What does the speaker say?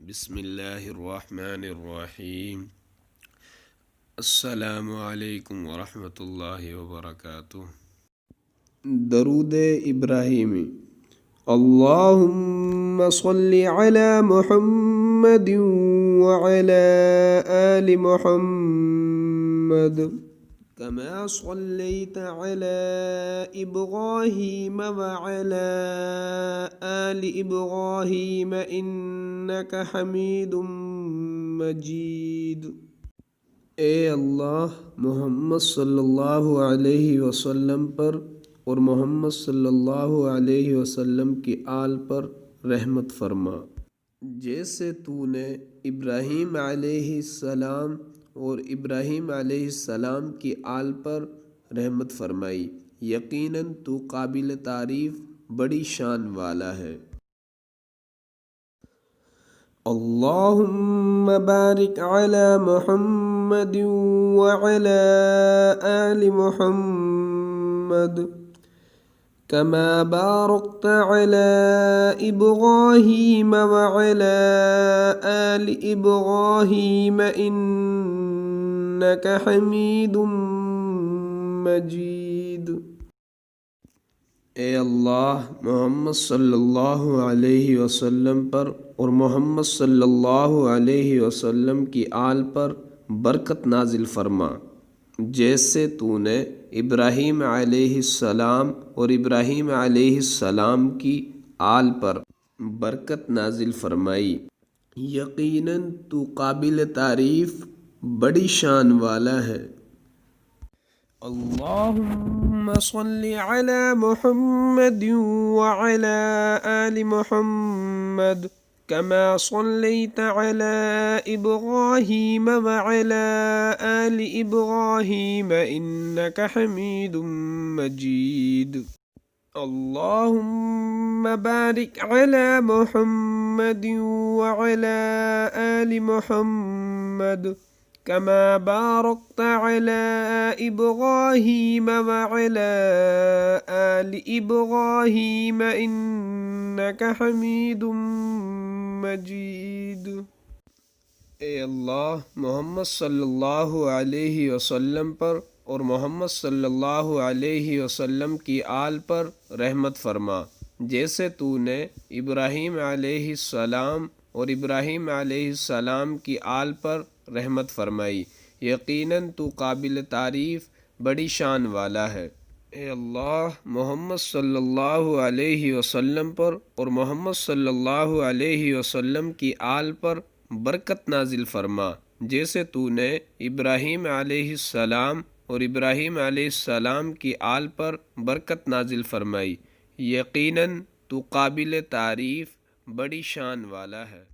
بسم اللہ الرحمن الرحیم۔ السلام علیکم ورحمۃ اللہ وبرکاتہ۔ درود ابراہیمی۔ اللہم صلی علی محمد وعلی آل محمد كما صليت على إبراهيم وعلى آل إبراهيم إنك حميد مجيد۔ اے اللہ محمد صلی اللہ علیہ وسلم پر اور محمد صلی اللہ علیہ وسلم کی آل پر رحمت فرما، جیسے تو نے ابراہیم علیہ السلام اور ابراہیم علیہ السلام کی آل پر رحمت فرمائی۔ یقیناً تو قابل تعریف بڑی شان والا ہے۔ اللہم بارک علی محمد وعلی آل محمد كما باركت على إبراهيم وعلى آل إبراهيم إنك حميد مجيد۔ اے اللہ محمد صلی اللہ علیہ وسلم پر اور محمد صلی اللہ علیہ وسلم کی آل پر برکت نازل فرما، جیسے تو نے ابراہیم علیہ السلام اور ابراہیم علیہ السلام کی آل پر برکت نازل فرمائی۔ یقیناً تو قابل تعریف بڑی شان والا ہے۔ اللہم صلی علی محمد وعلی آل محمد كما صليت على إبراهيم وعلى آل إبراهيم إنك حميد مجيد۔ اللهم بارك على محمد وعلى آل محمد كما باركت على إبراهيم وعلى آل إبراهيم إنك حميد مجید۔ اے اللہ محمد صلی اللہ علیہ وسلم پر اور محمد صلی اللہ علیہ وسلم کی آل پر رحمت فرما، جیسے تو نے ابراہیم علیہ السلام اور ابراہیم علیہ السلام کی آل پر رحمت فرمائی۔ یقیناً تو قابل تعریف بڑی شان والا ہے۔ اے اللہ محمد صلی اللہ علیہ وسلم پر اور محمد صلی اللہ علیہ وسلم کی آل پر برکت نازل فرما، جیسے تو نے ابراہیم علیہ السلام اور ابراہیم علیہ السلام کی آل پر برکت نازل فرمائی۔ یقیناً تو قابل تعریف بڑی شان والا ہے۔